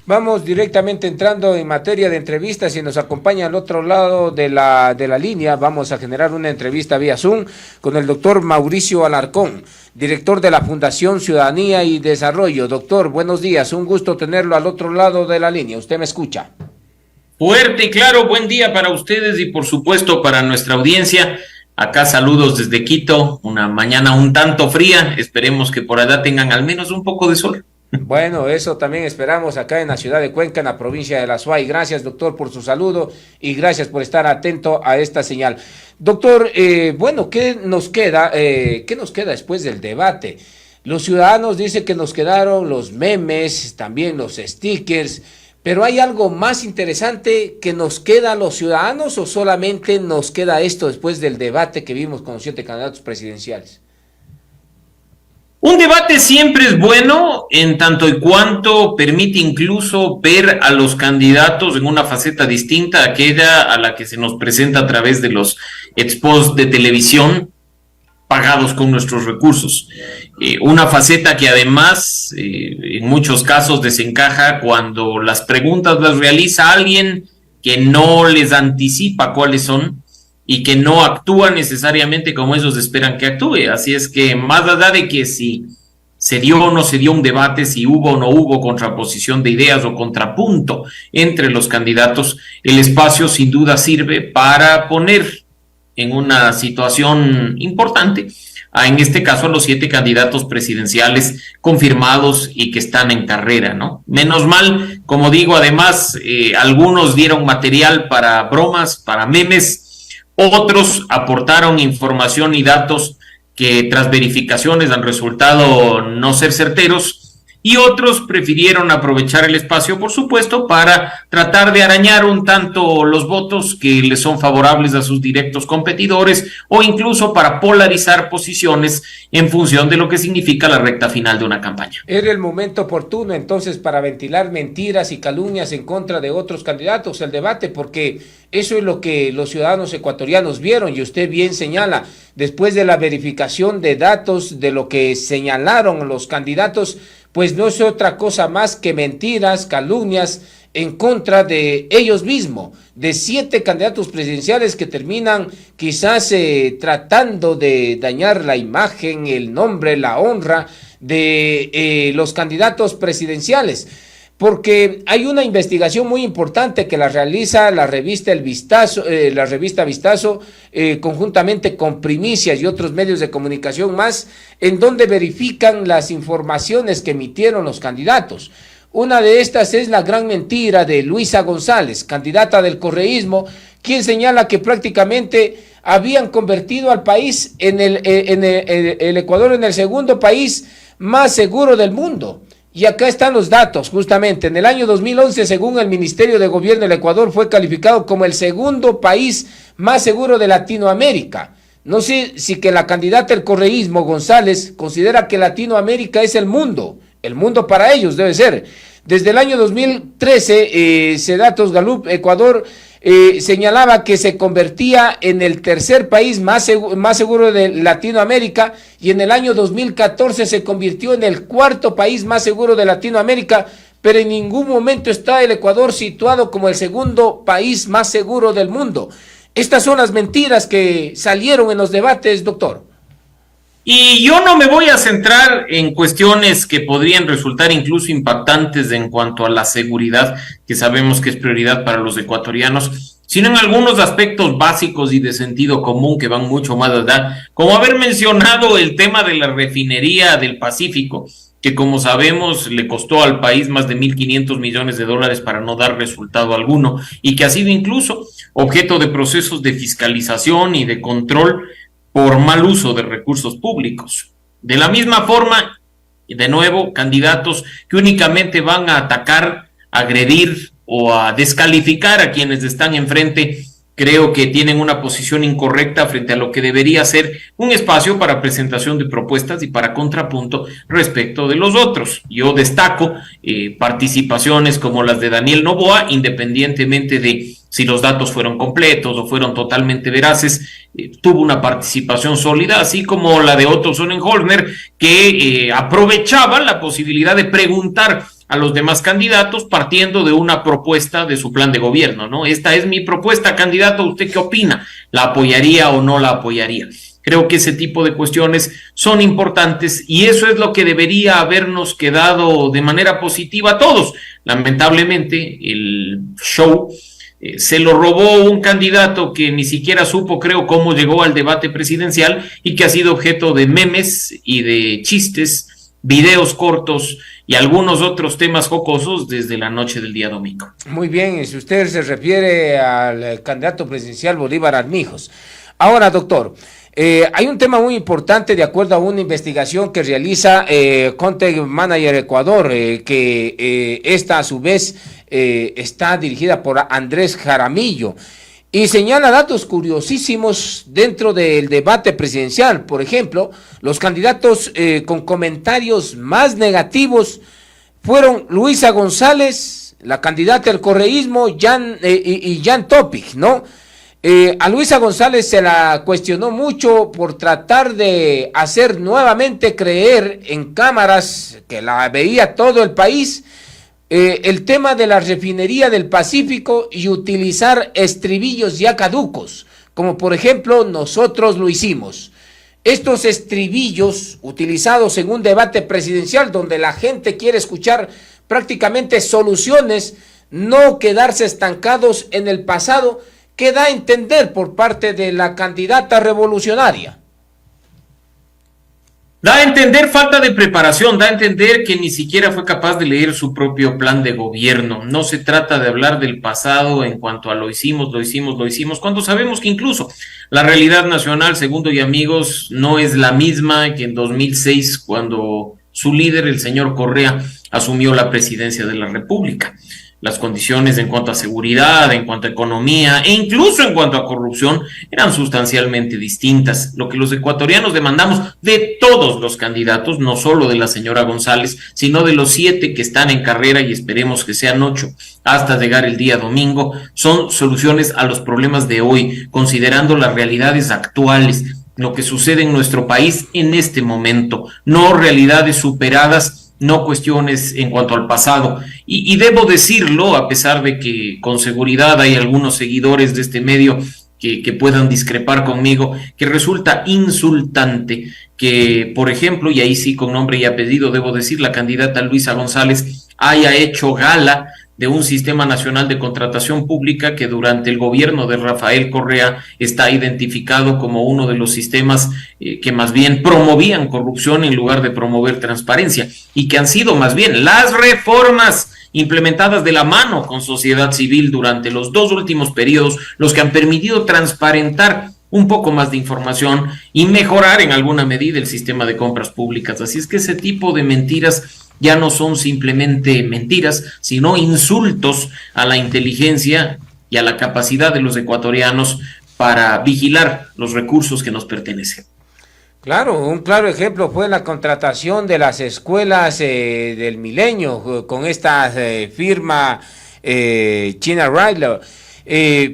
Vamos directamente entrando en materia de entrevistas y nos acompaña al otro lado de la línea. Vamos a generar una entrevista vía Zoom con el doctor Mauricio Alarcón, director de la Fundación Ciudadanía y Desarrollo. Doctor, buenos días, un gusto tenerlo al otro lado de la línea. ¿Usted me escucha? Fuerte y claro, buen día para ustedes y por supuesto para nuestra audiencia. Acá saludos desde Quito, una mañana un tanto fría, esperemos que por allá tengan al menos un poco de sol. Bueno, eso también esperamos acá en la ciudad de Cuenca, en la provincia de La Suay. Gracias, doctor, por su saludo y gracias por estar atento a esta señal. Doctor, bueno, ¿qué nos queda después del debate? Los ciudadanos dicen que nos quedaron los memes, también los stickers, pero ¿hay algo más interesante que nos queda a los ciudadanos o solamente nos queda esto después del debate que vimos con los 7 candidatos presidenciales? Un debate siempre es bueno en tanto y cuanto permite incluso ver a los candidatos en una faceta distinta a aquella a la que se nos presenta a través de los expos de televisión pagados con nuestros recursos. Una faceta que además en muchos casos desencaja cuando las preguntas las realiza alguien que no les anticipa cuáles son y que no actúa necesariamente como ellos esperan que actúe. Así es que más allá de que si se dio o no se dio un debate, si hubo o no hubo contraposición de ideas o contrapunto entre los candidatos, el espacio sin duda sirve para poner en una situación importante en este caso a los 7 candidatos presidenciales confirmados y que están en carrera, ¿no? Menos mal, como digo, además, algunos dieron material para bromas, para memes, otros aportaron información y datos que tras verificaciones han resultado no ser certeros y otros prefirieron aprovechar el espacio, por supuesto, para tratar de arañar un tanto los votos que les son favorables a sus directos competidores o incluso para polarizar posiciones en función de lo que significa la recta final de una campaña. Era el momento oportuno entonces para ventilar mentiras y calumnias en contra de otros candidatos, el debate, porque eso es lo que los ciudadanos ecuatorianos vieron y usted bien señala, después de la verificación de datos de lo que señalaron los candidatos, pues no es otra cosa más que mentiras, calumnias en contra de ellos mismos, de 7 candidatos presidenciales que terminan quizás tratando de dañar la imagen, el nombre, la honra de los candidatos presidenciales. Porque hay una investigación muy importante que la realiza la revista Vistazo, conjuntamente con Primicias y otros medios de comunicación más, en donde verifican las informaciones que emitieron los candidatos. Una de estas es la gran mentira de Luisa González, candidata del correísmo, quien señala que prácticamente habían convertido al país el Ecuador en el segundo país más seguro del mundo. Y acá están los datos, justamente. En el año 2011, según el Ministerio de Gobierno, el Ecuador fue calificado como el segundo país más seguro de Latinoamérica. No sé si que la candidata del correísmo, González, considera que Latinoamérica es el mundo para ellos debe ser. Desde el año 2013, Cedatos Gallup, Ecuador, señalaba que se convertía en el tercer país más seguro de Latinoamérica y en el año 2014 se convirtió en el 4º país más seguro de Latinoamérica, pero en ningún momento está el Ecuador situado como el segundo país más seguro del mundo. Estas son las mentiras que salieron en los debates, doctor. Y yo no me voy a centrar en cuestiones que podrían resultar incluso impactantes en cuanto a la seguridad, que sabemos que es prioridad para los ecuatorianos, sino en algunos aspectos básicos y de sentido común que van mucho más allá, como haber mencionado el tema de la refinería del Pacífico, que como sabemos le costó al país más de $1.500 millones para no dar resultado alguno, y que ha sido incluso objeto de procesos de fiscalización y de control por mal uso de recursos públicos. De la misma forma, de nuevo, candidatos que únicamente van a atacar, agredir o a descalificar a quienes están enfrente, creo que tienen una posición incorrecta frente a lo que debería ser un espacio para presentación de propuestas y para contrapunto respecto de los otros. Yo destaco participaciones como las de Daniel Noboa, independientemente de si los datos fueron completos o fueron totalmente veraces. Tuvo una participación sólida, así como la de Otto Sonnenholmer, que aprovechaba la posibilidad de preguntar a los demás candidatos partiendo de una propuesta de su plan de gobierno, ¿no? Esta es mi propuesta, candidato, ¿usted qué opina? ¿La apoyaría o no la apoyaría? Creo que ese tipo de cuestiones son importantes y eso es lo que debería habernos quedado de manera positiva a todos. Lamentablemente, el show se lo robó un candidato que ni siquiera supo, creo, cómo llegó al debate presidencial y que ha sido objeto de memes y de chistes, videos cortos y algunos otros temas jocosos desde la noche del día domingo. Muy bien, si usted se refiere al candidato presidencial Bolívar Armijos. Ahora, doctor, hay un tema muy importante de acuerdo a una investigación que realiza Content Manager Ecuador, que esta a su vez está dirigida por Andrés Jaramillo y señala datos curiosísimos dentro del debate presidencial. Por ejemplo, los candidatos con comentarios más negativos fueron Luisa González, la candidata del correísmo, y Jan Topic, ¿no? A Luisa González se la cuestionó mucho por tratar de hacer nuevamente creer en cámaras que la veía todo el país el tema de la refinería del Pacífico y utilizar estribillos ya caducos, como por ejemplo nosotros lo hicimos. Estos estribillos utilizados en un debate presidencial donde la gente quiere escuchar prácticamente soluciones, no quedarse estancados en el pasado, que da a entender por parte de la candidata revolucionaria. Da a entender falta de preparación, da a entender que ni siquiera fue capaz de leer su propio plan de gobierno. No se trata de hablar del pasado en cuanto a lo hicimos, cuando sabemos que incluso la realidad nacional, Segundo y amigos, no es la misma que en 2006 cuando su líder, el señor Correa, asumió la presidencia de la República. Las condiciones en cuanto a seguridad, en cuanto a economía e incluso en cuanto a corrupción eran sustancialmente distintas. Lo que los ecuatorianos demandamos de todos los candidatos, no solo de la señora González, sino de los 7 que están en carrera y esperemos que sean 8 hasta llegar el día domingo, son soluciones a los problemas de hoy, considerando las realidades actuales, lo que sucede en nuestro país en este momento, no realidades superadas, no cuestiones en cuanto al pasado. Y debo decirlo, a pesar de que con seguridad hay algunos seguidores de este medio que puedan discrepar conmigo, que resulta insultante que, por ejemplo, y ahí sí con nombre y apellido debo decir, la candidata Luisa González haya hecho gala de un sistema nacional de contratación pública que durante el gobierno de Rafael Correa está identificado como uno de los sistemas que más bien promovían corrupción en lugar de promover transparencia, y que han sido más bien las reformas implementadas de la mano con sociedad civil durante los 2 últimos periodos los que han permitido transparentar un poco más de información y mejorar en alguna medida el sistema de compras públicas. Así es que ese tipo de mentiras ya no son simplemente mentiras, sino insultos a la inteligencia y a la capacidad de los ecuatorianos para vigilar los recursos que nos pertenecen. Claro, un claro ejemplo fue la contratación de las escuelas del Milenio con esta firma China Ryder.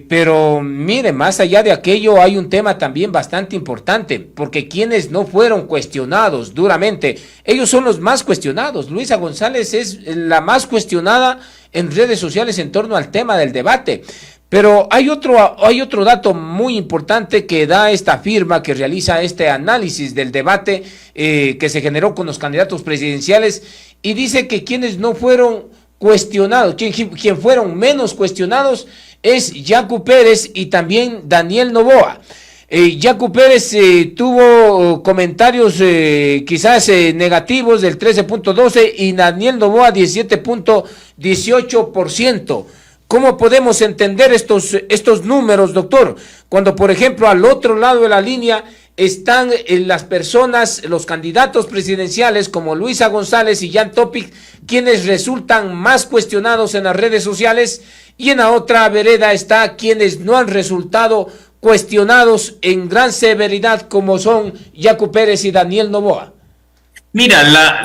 Pero mire, más allá de aquello hay un tema también bastante importante, porque quienes no fueron cuestionados duramente, ellos son los más cuestionados. Luisa González es la más cuestionada en redes sociales en torno al tema del debate. Pero hay otro dato muy importante que da esta firma que realiza este análisis del debate que se generó con los candidatos presidenciales, y dice que quienes no fueron cuestionados, quien fueron menos cuestionados es Yacu Pérez y también Daniel Noboa. Yacu Pérez tuvo comentarios quizás negativos del 13.12 y Daniel Noboa 17.18%. ¿Cómo podemos entender estos números, doctor? Cuando, por ejemplo, al otro lado de la línea están las personas, los candidatos presidenciales como Luisa González y Jan Topic, quienes resultan más cuestionados en las redes sociales, y en la otra vereda está quienes no han resultado cuestionados en gran severidad, como son Yacu Pérez y Daniel Noboa. Mira, la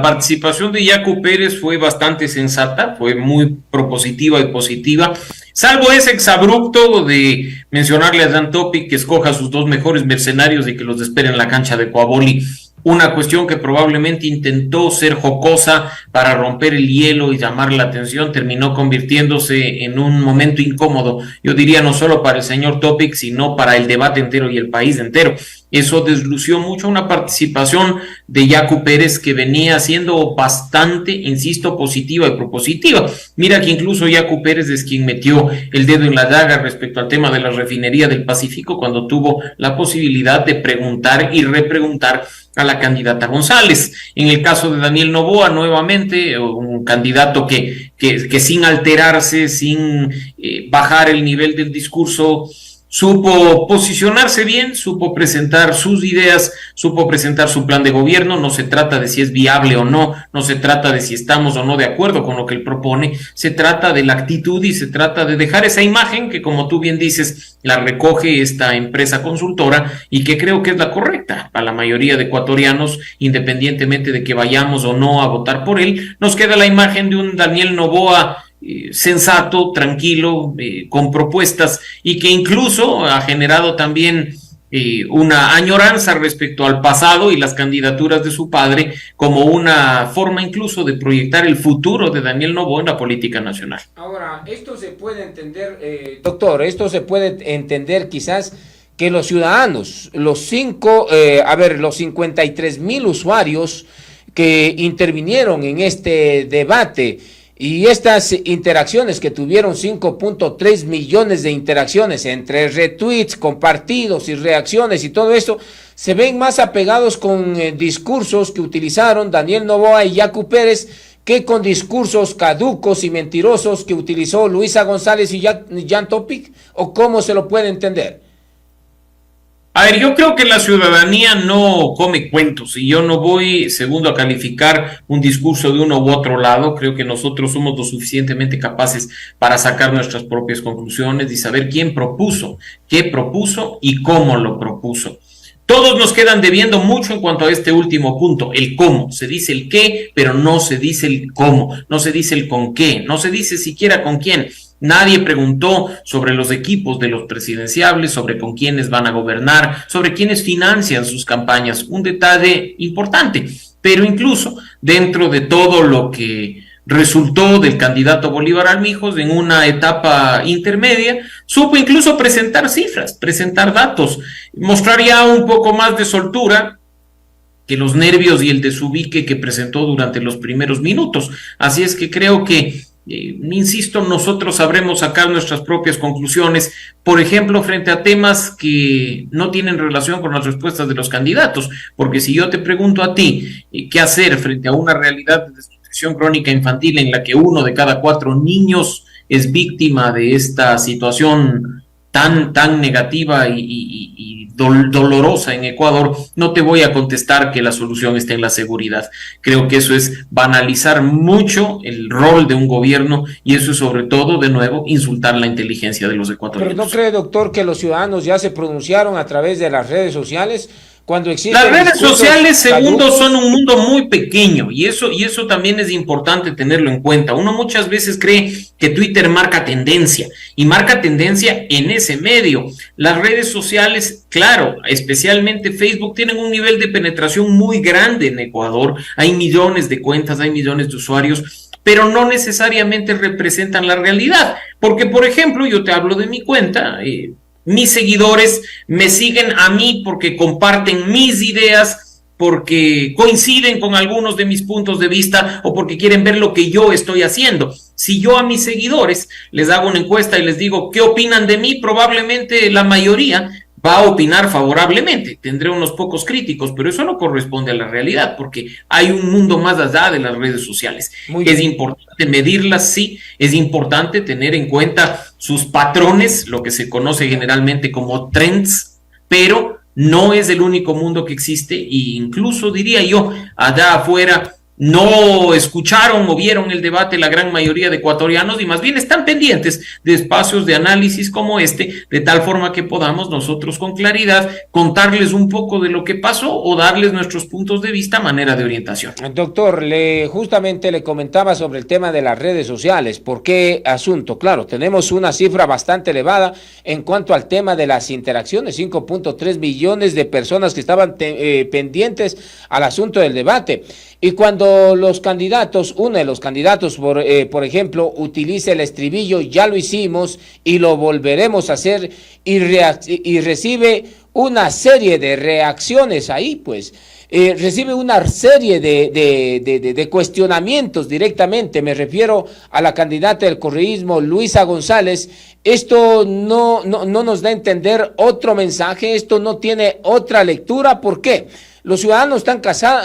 participación de Yacu Pérez fue bastante sensata, fue muy propositiva y positiva. Salvo ese exabrupto de mencionarle a Dan Topic que escoja a sus dos mejores mercenarios y que los espere en la cancha de Coaboli. Una cuestión que probablemente intentó ser jocosa para romper el hielo y llamar la atención, terminó convirtiéndose en un momento incómodo, yo diría no solo para el señor Topic, sino para el debate entero y el país entero. Eso deslució mucho una participación de Yacu Pérez que venía siendo bastante, insisto, positiva y propositiva. Mira que incluso Yacu Pérez es quien metió el dedo en la llaga respecto al tema de la refinería del Pacífico cuando tuvo la posibilidad de preguntar y repreguntar a la candidata González. En el caso de Daniel Noboa, nuevamente, un candidato que sin alterarse, sin bajar el nivel del discurso, supo posicionarse bien, supo presentar sus ideas, supo presentar su plan de gobierno. No se trata de si es viable o no, no se trata de si estamos o no de acuerdo con lo que él propone, se trata de la actitud y se trata de dejar esa imagen que, como tú bien dices, la recoge esta empresa consultora y que creo que es la correcta para la mayoría de ecuatorianos, independientemente de que vayamos o no a votar por él. Nos queda la imagen de un Daniel Noboa sensato, tranquilo, con propuestas y que incluso ha generado también una añoranza respecto al pasado y las candidaturas de su padre como una forma incluso de proyectar el futuro de Daniel Noboa en la política nacional. Ahora, esto se puede entender, doctor, esto se puede entender quizás que los ciudadanos, los 53,000 usuarios que intervinieron en este debate y estas interacciones que tuvieron 5.3 millones de interacciones entre retweets, compartidos y reacciones y todo esto, se ven más apegados con discursos que utilizaron Daniel Noboa y Yacu Pérez que con discursos caducos y mentirosos que utilizó Luisa González y Jan Topic, ¿o cómo se lo puede entender? A ver, yo creo que la ciudadanía no come cuentos y yo no voy, segundo, a calificar un discurso de uno u otro lado. Creo que nosotros somos lo suficientemente capaces para sacar nuestras propias conclusiones y saber quién propuso, qué propuso y cómo lo propuso. Todos nos quedan debiendo mucho en cuanto a este último punto, el cómo. Se dice el qué, pero no se dice el cómo, no se dice el con qué, no se dice siquiera con quién. Nadie preguntó sobre los equipos de los presidenciables, sobre con quiénes van a gobernar, sobre quiénes financian sus campañas. Un detalle importante, pero incluso dentro de todo lo que resultó del candidato Bolívar Armijos en una etapa intermedia, supo incluso presentar cifras, presentar datos, mostrar ya un poco más de soltura que los nervios y el desubique que presentó durante los primeros minutos. Así es que creo que insisto, nosotros sabremos sacar nuestras propias conclusiones, por ejemplo, frente a temas que no tienen relación con las respuestas de los candidatos, porque si yo te pregunto a ti qué hacer frente a una realidad de desnutrición crónica infantil en la que 1 de cada 4 niños es víctima de esta situación tan negativa y dolorosa en Ecuador, no te voy a contestar que la solución está en la seguridad. Creo que eso es banalizar mucho el rol de un gobierno y eso es sobre todo, de nuevo, insultar la inteligencia de los ecuatorianos. ¿Pero no cree, doctor, que los ciudadanos ya se pronunciaron a través de las redes sociales? Cuando las redes sociales, segundo, son un mundo muy pequeño y eso también es importante tenerlo en cuenta. Uno muchas veces cree que Twitter marca tendencia y marca tendencia en ese medio. Las redes sociales, claro, especialmente Facebook, tienen un nivel de penetración muy grande en Ecuador. Hay millones de cuentas, hay millones de usuarios, pero no necesariamente representan la realidad. Porque, por ejemplo, yo te hablo de mi cuenta, mis seguidores me siguen a mí porque comparten mis ideas, porque coinciden con algunos de mis puntos de vista o porque quieren ver lo que yo estoy haciendo. Si yo a mis seguidores les hago una encuesta y les digo qué opinan de mí, probablemente la mayoría va a opinar favorablemente. Tendré unos pocos críticos, pero eso no corresponde a la realidad porque hay un mundo más allá de las redes sociales. Es importante medirlas, sí, es importante tener en cuenta sus patrones, lo que se conoce generalmente como trends, pero no es el único mundo que existe e incluso diría yo, allá afuera no escucharon o vieron el debate la gran mayoría de ecuatorianos y más bien están pendientes de espacios de análisis como este, de tal forma que podamos nosotros con claridad contarles un poco de lo que pasó o darles nuestros puntos de vista a manera de orientación. Doctor, justamente le comentaba sobre el tema de las redes sociales. ¿Por qué asunto? Claro, tenemos una cifra bastante elevada en cuanto al tema de las interacciones, 5.3 millones de personas que estaban pendientes al asunto del debate. Y cuando los candidatos, uno de los candidatos, por ejemplo, utiliza el estribillo, ya lo hicimos y lo volveremos a hacer, y recibe una serie de reacciones ahí, pues, recibe una serie de cuestionamientos directamente. Me refiero a la candidata del correísmo, Luisa González. Esto no nos da a entender otro mensaje, esto no tiene otra lectura. ¿Por qué? Los ciudadanos están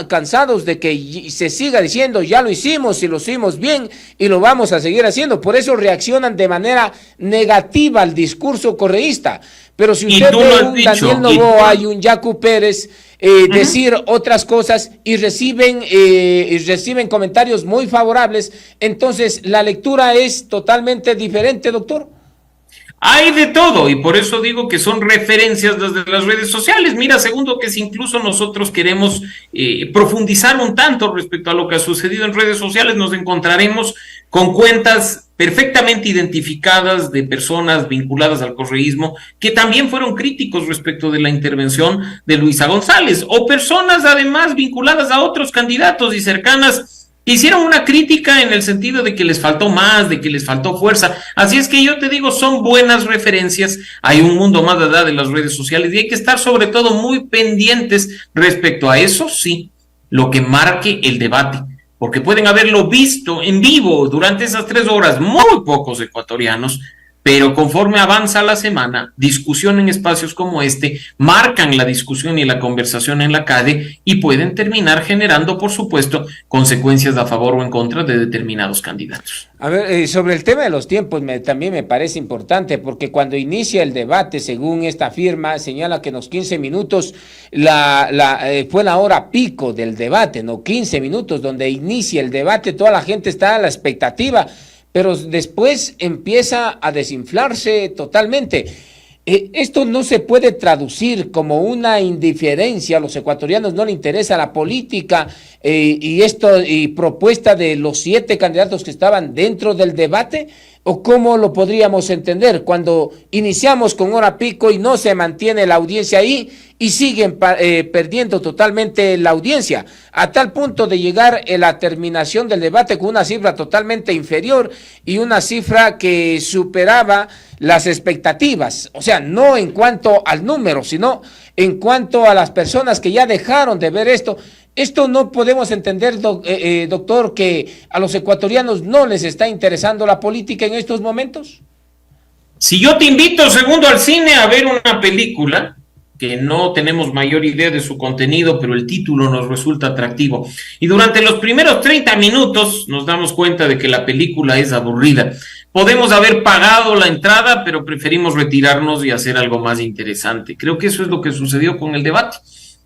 cansados de que se siga diciendo, ya lo hicimos y lo hicimos bien y lo vamos a seguir haciendo. Por eso reaccionan de manera negativa al discurso correísta. Pero si usted ve un Daniel Noboa y un Yacu Pérez decir otras cosas y reciben comentarios muy favorables, entonces la lectura es totalmente diferente, doctor. Hay de todo y por eso digo que son referencias desde las redes sociales. Mira, segundo, que si incluso nosotros queremos profundizar un tanto respecto a lo que ha sucedido en redes sociales, nos encontraremos con cuentas perfectamente identificadas de personas vinculadas al correísmo que también fueron críticos respecto de la intervención de Luisa González, o personas además vinculadas a otros candidatos y cercanas hicieron una crítica en el sentido de que les faltó más, de que les faltó fuerza. Así es que yo te digo, son buenas referencias. Hay un mundo más allá de las redes sociales y hay que estar sobre todo muy pendientes respecto a eso, sí, lo que marque el debate, porque pueden haberlo visto en vivo durante esas 3 horas muy pocos ecuatorianos, pero conforme avanza la semana, discusión en espacios como este marcan la discusión y la conversación en la calle y pueden terminar generando, por supuesto, consecuencias a favor o en contra de determinados candidatos. A ver, sobre el tema de los tiempos también me parece importante, porque cuando inicia el debate, según esta firma, señala que en los 15 minutos fue la hora pico del debate, ¿no? 15 minutos donde inicia el debate, toda la gente está a la expectativa, pero después empieza a desinflarse totalmente. Esto no se puede traducir como una indiferencia, a los ecuatorianos no les interesa la política, y propuesta de los 7 candidatos que estaban dentro del debate, o cómo lo podríamos entender cuando iniciamos con hora pico y no se mantiene la audiencia ahí y siguen perdiendo totalmente la audiencia, a tal punto de llegar a la terminación del debate con una cifra totalmente inferior y una cifra que superaba las expectativas, o sea, no en cuanto al número, sino en cuanto a las personas que ya dejaron de ver esto. Esto no podemos entender, doctor, que a los ecuatorianos no les está interesando la política en estos momentos. Si yo te invito, segundo, al cine a ver una película que no tenemos mayor idea de su contenido, pero el título nos resulta atractivo, y durante los primeros 30 minutos nos damos cuenta de que la película es aburrida. Podemos haber pagado la entrada, pero preferimos retirarnos y hacer algo más interesante. Creo que eso es lo que sucedió con el debate.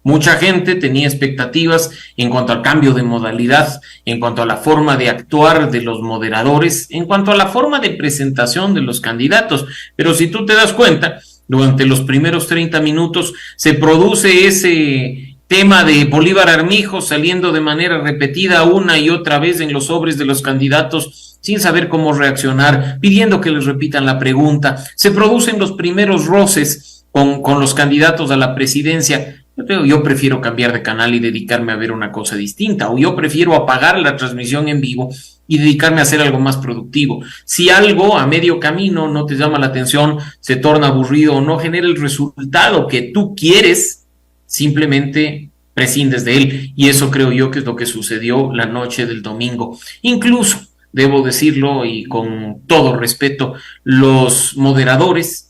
Mucha gente tenía expectativas en cuanto al cambio de modalidad, en cuanto a la forma de actuar de los moderadores, en cuanto a la forma de presentación de los candidatos. Pero si tú te das cuenta, durante los primeros 30 minutos se produce ese tema de Bolívar Armijo saliendo de manera repetida una y otra vez en los sobres de los candidatos sin saber cómo reaccionar, pidiendo que les repitan la pregunta. Se producen los primeros roces con los candidatos a la presidencia. Yo prefiero cambiar de canal y dedicarme a ver una cosa distinta, o yo prefiero apagar la transmisión en vivo y dedicarme a hacer algo más productivo. Si algo a medio camino no te llama la atención, se torna aburrido o no genera el resultado que tú quieres, simplemente prescindes de él, y eso creo yo que es lo que sucedió la noche del domingo. Incluso, debo decirlo y con todo respeto, los moderadores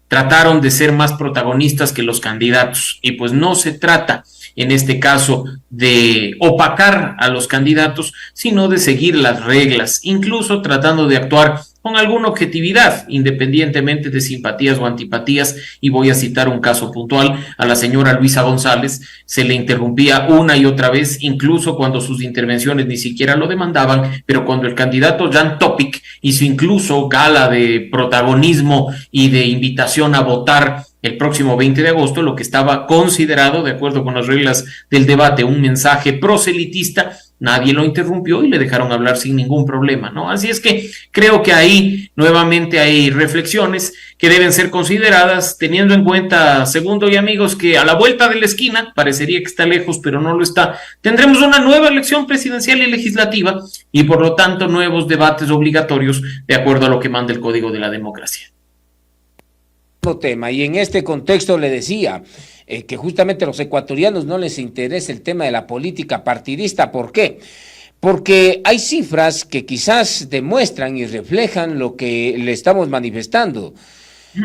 trataron de ser más protagonistas que los candidatos, y pues no se trata en este caso de opacar a los candidatos, sino de seguir las reglas, incluso tratando de actuar con alguna objetividad, independientemente de simpatías o antipatías, y voy a citar un caso puntual. A la señora Luisa González se le interrumpía una y otra vez, incluso cuando sus intervenciones ni siquiera lo demandaban, pero cuando el candidato Jan Topic hizo incluso gala de protagonismo y de invitación a votar el próximo 20 de agosto, lo que estaba considerado, de acuerdo con las reglas del debate, un mensaje proselitista, nadie lo interrumpió y le dejaron hablar sin ningún problema, ¿no? Así es que creo que ahí nuevamente hay reflexiones que deben ser consideradas, teniendo en cuenta, segundo y amigos, que a la vuelta de la esquina, parecería que está lejos, pero no lo está, tendremos una nueva elección presidencial y legislativa y por lo tanto nuevos debates obligatorios de acuerdo a lo que manda el Código de la Democracia. Tema, y en este contexto le decía que justamente a los ecuatorianos no les interesa el tema de la política partidista. ¿Por qué? Porque hay cifras que quizás demuestran y reflejan lo que le estamos manifestando.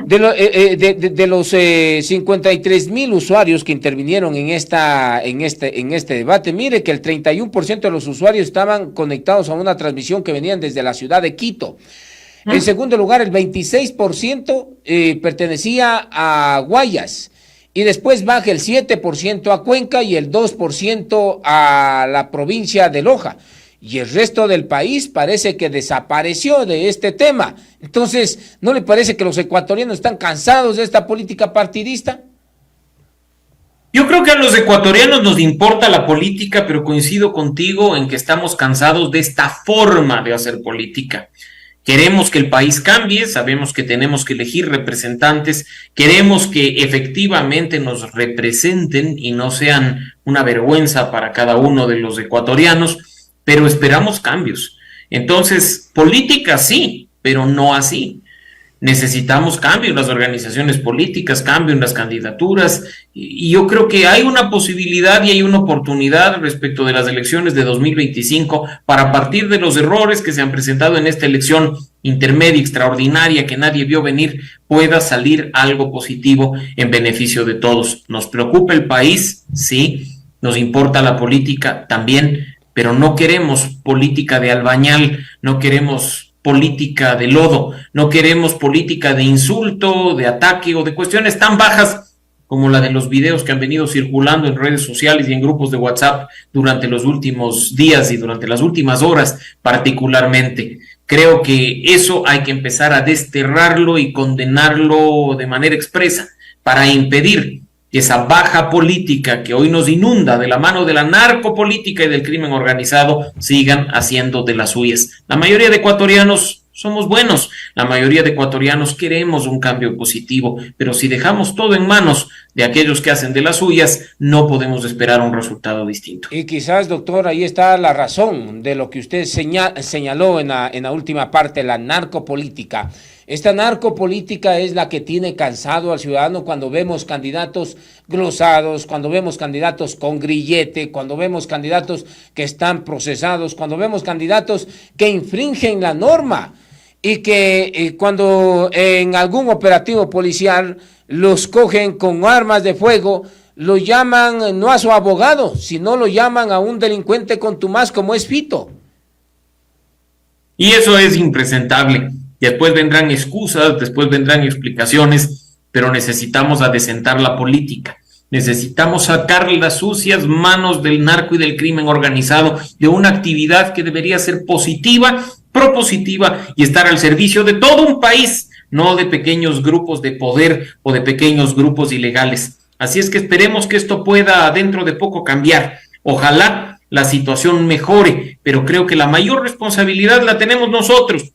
De los 53,000 usuarios que intervinieron en este debate, mire que el 31% de los usuarios estaban conectados a una transmisión que venían desde la ciudad de Quito. En segundo lugar, el 26% pertenecía a Guayas, y después baja el 7% a Cuenca y el 2% a la provincia de Loja. Y el resto del país parece que desapareció de este tema. Entonces, ¿no le parece que los ecuatorianos están cansados de esta política partidista? Yo creo que a los ecuatorianos nos importa la política, pero coincido contigo en que estamos cansados de esta forma de hacer política. Queremos que el país cambie, sabemos que tenemos que elegir representantes, queremos que efectivamente nos representen y no sean una vergüenza para cada uno de los ecuatorianos, pero esperamos cambios. Entonces, política sí, pero no así. Necesitamos cambio en las organizaciones políticas, cambio en las candidaturas, y yo creo que hay una posibilidad y hay una oportunidad respecto de las elecciones de 2025 para, partir de los errores que se han presentado en esta elección intermedia, extraordinaria, que nadie vio venir, pueda salir algo positivo en beneficio de todos. Nos preocupa el país, sí, nos importa la política también, pero no queremos política de albañal, no queremos política de lodo, no queremos política de insulto, de ataque o de cuestiones tan bajas como la de los videos que han venido circulando en redes sociales y en grupos de WhatsApp durante los últimos días y durante las últimas horas particularmente. Creo que eso hay que empezar a desterrarlo y condenarlo de manera expresa para impedir que esa baja política que hoy nos inunda de la mano de la narcopolítica y del crimen organizado sigan haciendo de las suyas. La mayoría de ecuatorianos somos buenos, la mayoría de ecuatorianos queremos un cambio positivo, pero si dejamos todo en manos de aquellos que hacen de las suyas, no podemos esperar un resultado distinto. Y quizás, doctor, ahí está la razón de lo que usted señaló en la última parte, la narcopolítica. Esta narcopolítica es la que tiene cansado al ciudadano cuando vemos candidatos glosados, cuando vemos candidatos con grillete, cuando vemos candidatos que están procesados, cuando vemos candidatos que infringen la norma y que cuando en algún operativo policial los cogen con armas de fuego, lo llaman no a su abogado, sino lo llaman a un delincuente contumaz como es Fito. Y eso es impresentable. Después vendrán excusas, después vendrán explicaciones, pero necesitamos adecentar la política. Necesitamos sacar las sucias manos del narco y del crimen organizado de una actividad que debería ser positiva, propositiva y estar al servicio de todo un país, no de pequeños grupos de poder o de pequeños grupos ilegales. Así es que esperemos que esto pueda dentro de poco cambiar. Ojalá la situación mejore, pero creo que la mayor responsabilidad la tenemos nosotros,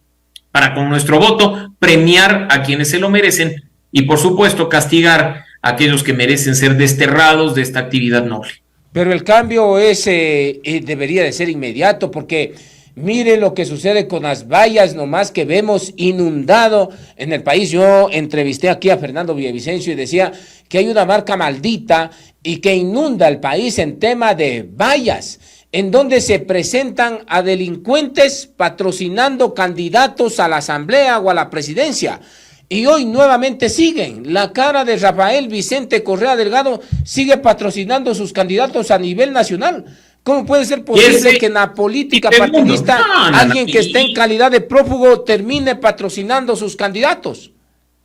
para con nuestro voto premiar a quienes se lo merecen y por supuesto castigar a aquellos que merecen ser desterrados de esta actividad noble. Pero el cambio debería de ser inmediato, porque mire lo que sucede con las vallas nomás que vemos inundado en el país. Yo entrevisté aquí a Fernando Villavicencio y decía que hay una marca maldita y que inunda el país en tema de vallas, en donde se presentan a delincuentes patrocinando candidatos a la asamblea o a la presidencia. Y hoy nuevamente siguen. La cara de Rafael Vicente Correa Delgado sigue patrocinando sus candidatos a nivel nacional, ¿Cómo puede ser posible que en la política partidista alguien que esté en calidad de prófugo termine patrocinando sus candidatos?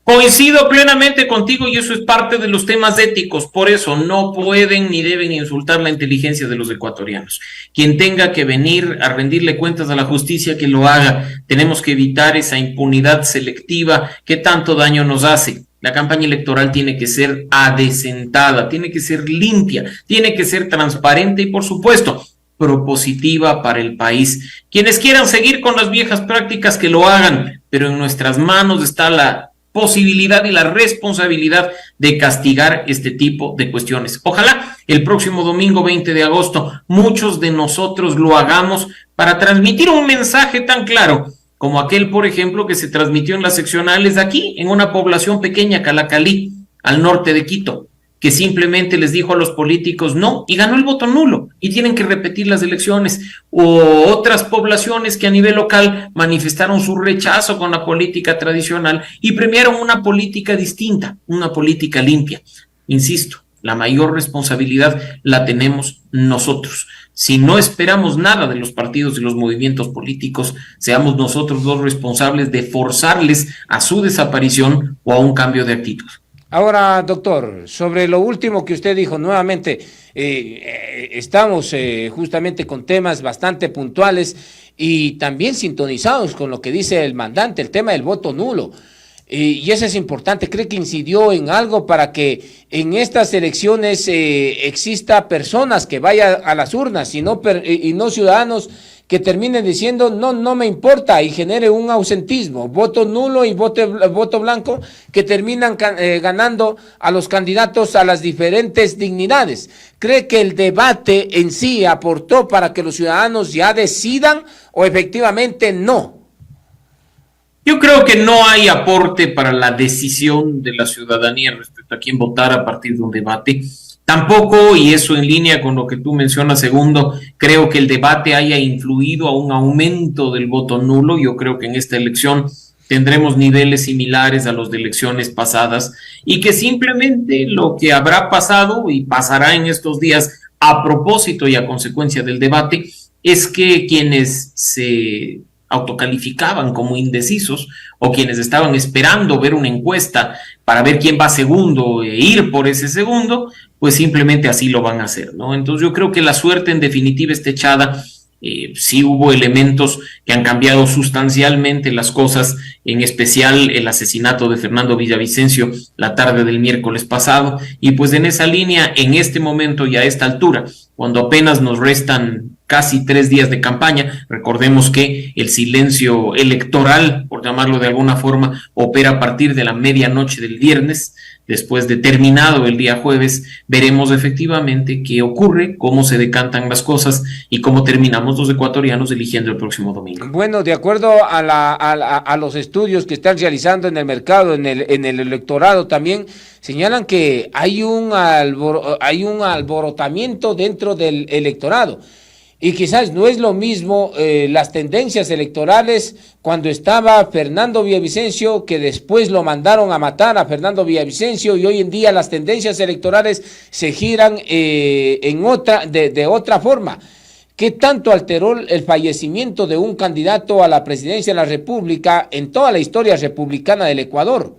Coincido plenamente contigo y eso es parte de los temas éticos, por eso no pueden ni deben insultar la inteligencia de los ecuatorianos. Quien tenga que venir a rendirle cuentas a la justicia, que lo haga. Tenemos que evitar esa impunidad selectiva que tanto daño nos hace. La campaña electoral tiene que ser adecentada, tiene que ser limpia, tiene que ser transparente y, por supuesto, propositiva para el país. Quienes quieran seguir con las viejas prácticas, que lo hagan, pero en nuestras manos está la posibilidad y la responsabilidad de castigar este tipo de cuestiones. Ojalá el próximo domingo 20 de agosto muchos de nosotros lo hagamos para transmitir un mensaje tan claro como aquel, por ejemplo, que se transmitió en las seccionales de aquí, en una población pequeña, Calacalí, al norte de Quito, que simplemente les dijo a los políticos no y ganó el voto nulo y tienen que repetir las elecciones, o otras poblaciones que a nivel local manifestaron su rechazo con la política tradicional y premiaron una política distinta, una política limpia. Insisto, la mayor responsabilidad la tenemos nosotros. Si no esperamos nada de los partidos y los movimientos políticos, seamos nosotros los responsables de forzarles a su desaparición o a un cambio de actitud. Ahora, doctor, sobre lo último que usted dijo, nuevamente, estamos justamente con temas bastante puntuales y también sintonizados con lo que dice el mandante, el tema del voto nulo. Y eso es importante. ¿Cree que incidió en algo para que en estas elecciones exista personas que vayan a las urnas y no ciudadanos que terminen diciendo no me importa y genere un ausentismo, voto nulo y voto blanco, que terminan ganando a los candidatos a las diferentes dignidades? ¿Cree que el debate en sí aportó para que los ciudadanos ya decidan o efectivamente no? Yo creo que no hay aporte para la decisión de la ciudadanía respecto a quién votar a partir de un debate. Tampoco, y eso en línea con lo que tú mencionas, segundo, creo que el debate haya influido a un aumento del voto nulo. Yo creo que en esta elección tendremos niveles similares a los de elecciones pasadas y que simplemente lo que habrá pasado y pasará en estos días a propósito y a consecuencia del debate es que quienes se autocalificaban como indecisos o quienes estaban esperando ver una encuesta para ver quién va segundo e ir por ese segundo, pues simplemente así lo van a hacer, ¿no? Entonces yo creo que la suerte en definitiva está echada. Sí hubo elementos que han cambiado sustancialmente las cosas, en especial el asesinato de Fernando Villavicencio la tarde del miércoles pasado, y pues en esa línea, en este momento y a esta altura, cuando apenas nos restan casi 3 días de campaña, recordemos que el silencio electoral, por llamarlo de alguna forma, opera a partir de la medianoche del viernes. Después de terminado el día jueves, veremos efectivamente qué ocurre, cómo se decantan las cosas y cómo terminamos los ecuatorianos eligiendo el próximo domingo. Bueno, de acuerdo a los estudios que están realizando en el mercado, en el electorado también, señalan que hay un alborotamiento dentro del electorado. Y quizás no es lo mismo las tendencias electorales cuando estaba Fernando Villavicencio, que después lo mandaron a matar a Fernando Villavicencio, y hoy en día las tendencias electorales se giran de otra forma. ¿Qué tanto alteró el fallecimiento de un candidato a la presidencia de la República en toda la historia republicana del Ecuador?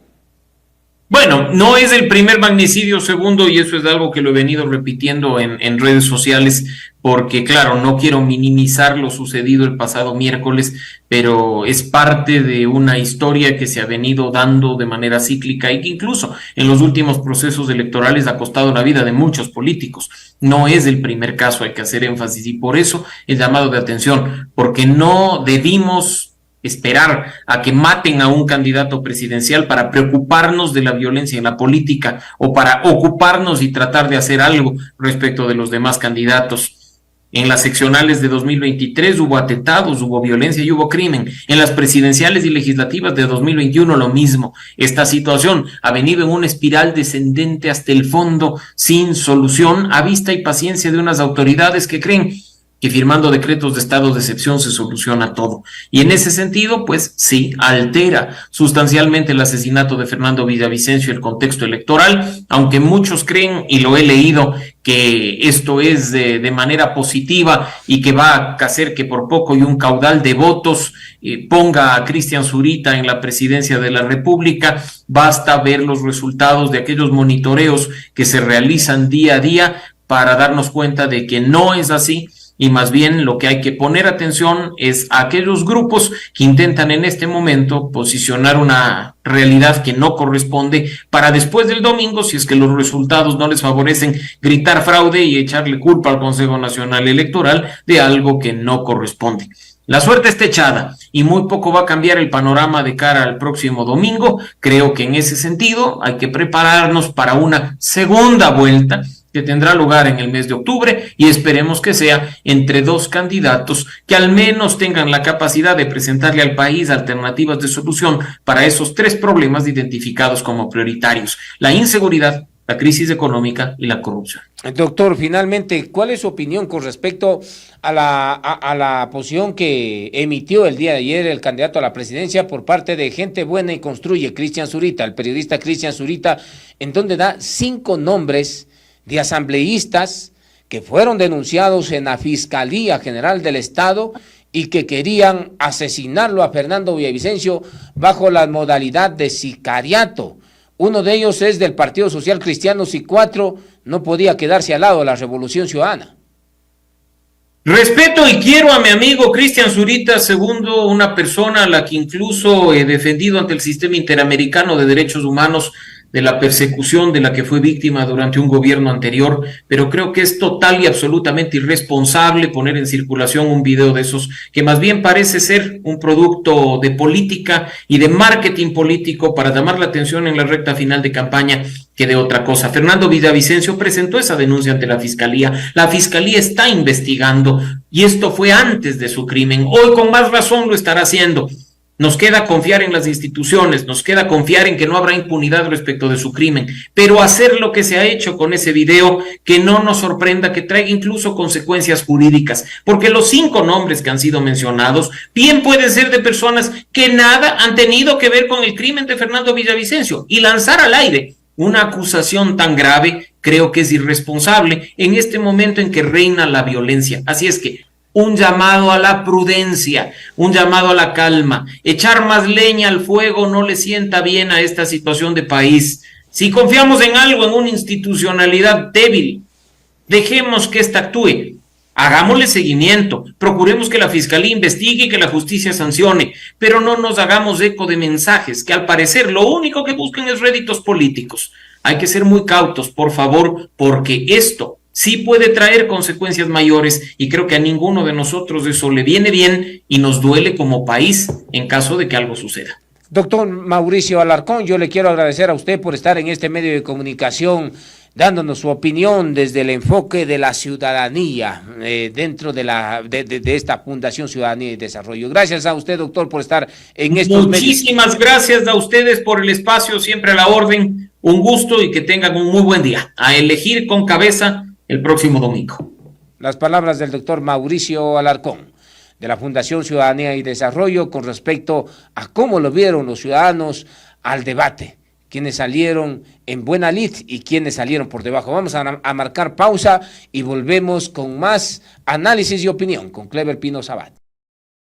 Bueno, no es el primer magnicidio, segundo, y eso es algo que lo he venido repitiendo en redes sociales, porque claro, no quiero minimizar lo sucedido el pasado miércoles, pero es parte de una historia que se ha venido dando de manera cíclica y que incluso en los últimos procesos electorales ha costado la vida de muchos políticos. No es el primer caso, hay que hacer énfasis, y por eso el llamado de atención, porque no debimos esperar a que maten a un candidato presidencial para preocuparnos de la violencia en la política o para ocuparnos y tratar de hacer algo respecto de los demás candidatos. En las seccionales de 2023 hubo atentados, hubo violencia y hubo crimen. En las presidenciales y legislativas de 2021 lo mismo. Esta situación ha venido en una espiral descendente hasta el fondo, sin solución, a vista y paciencia de unas autoridades que creen que firmando decretos de estado de excepción se soluciona todo. Y en ese sentido, pues sí, altera sustancialmente el asesinato de Fernando Villavicencio el contexto electoral, aunque muchos creen, y lo he leído, que esto es de manera positiva y que va a hacer que por poco y un caudal de votos ponga a Cristian Zurita en la presidencia de la República. Basta ver los resultados de aquellos monitoreos que se realizan día a día para darnos cuenta de que no es así. Y más bien lo que hay que poner atención es a aquellos grupos que intentan en este momento posicionar una realidad que no corresponde para después del domingo, si es que los resultados no les favorecen, gritar fraude y echarle culpa al Consejo Nacional Electoral de algo que no corresponde. La suerte está echada y muy poco va a cambiar el panorama de cara al próximo domingo. Creo que en ese sentido hay que prepararnos para una segunda vuelta que tendrá lugar en el mes de octubre y esperemos que sea entre dos candidatos que al menos tengan la capacidad de presentarle al país alternativas de solución para esos tres problemas identificados como prioritarios: la inseguridad, la crisis económica y la corrupción. Doctor, finalmente, ¿cuál es su opinión con respecto a la posición que emitió el día de ayer el candidato a la presidencia por parte de Gente Buena y Construye, Cristian Zurita, el periodista Cristian Zurita, en donde da 5 nombres de asambleístas que fueron denunciados en la Fiscalía General del Estado y que querían asesinarlo a Fernando Villavicencio bajo la modalidad de sicariato? Uno de ellos es del Partido Social Cristiano, C4, no podía quedarse al lado de la Revolución Ciudadana. Respeto y quiero a mi amigo Cristian Zurita, segundo, una persona a la que incluso he defendido ante el Sistema Interamericano de Derechos Humanos de la persecución de la que fue víctima durante un gobierno anterior, pero creo que es total y absolutamente irresponsable poner en circulación un video de esos que más bien parece ser un producto de política y de marketing político para llamar la atención en la recta final de campaña que de otra cosa. Fernando Villavicencio presentó esa denuncia ante la Fiscalía está investigando y esto fue antes de su crimen. Hoy con más razón lo estará haciendo. Nos queda confiar en las instituciones, nos queda confiar en que no habrá impunidad respecto de su crimen, pero hacer lo que se ha hecho con ese video, que no nos sorprenda, que traiga incluso consecuencias jurídicas, porque los 5 nombres que han sido mencionados bien pueden ser de personas que nada han tenido que ver con el crimen de Fernando Villavicencio, y lanzar al aire una acusación tan grave creo que es irresponsable en este momento en que reina la violencia. Así es que un llamado a la prudencia, un llamado a la calma. Echar más leña al fuego no le sienta bien a esta situación de país. Si confiamos en algo, en una institucionalidad débil, dejemos que ésta actúe. Hagámosle seguimiento, procuremos que la Fiscalía investigue y que la justicia sancione, pero no nos hagamos eco de mensajes que al parecer lo único que buscan es réditos políticos. Hay que ser muy cautos, por favor, porque esto sí puede traer consecuencias mayores y creo que a ninguno de nosotros eso le viene bien y nos duele como país en caso de que algo suceda. Doctor Mauricio Alarcón, yo le quiero agradecer a usted por estar en este medio de comunicación dándonos su opinión desde el enfoque de la ciudadanía dentro de esta Fundación Ciudadanía y Desarrollo. Gracias a usted, doctor, por estar en estos medios. Muchísimas gracias a ustedes por el espacio, siempre a la orden. Un gusto y que tengan un muy buen día. A elegir con cabeza el próximo domingo. Las palabras del doctor Mauricio Alarcón, de la Fundación Ciudadanía y Desarrollo, con respecto a cómo lo vieron los ciudadanos al debate, quienes salieron en buena lid y quienes salieron por debajo. Vamos a marcar pausa y volvemos con más análisis y opinión con Clever Pino Sabat.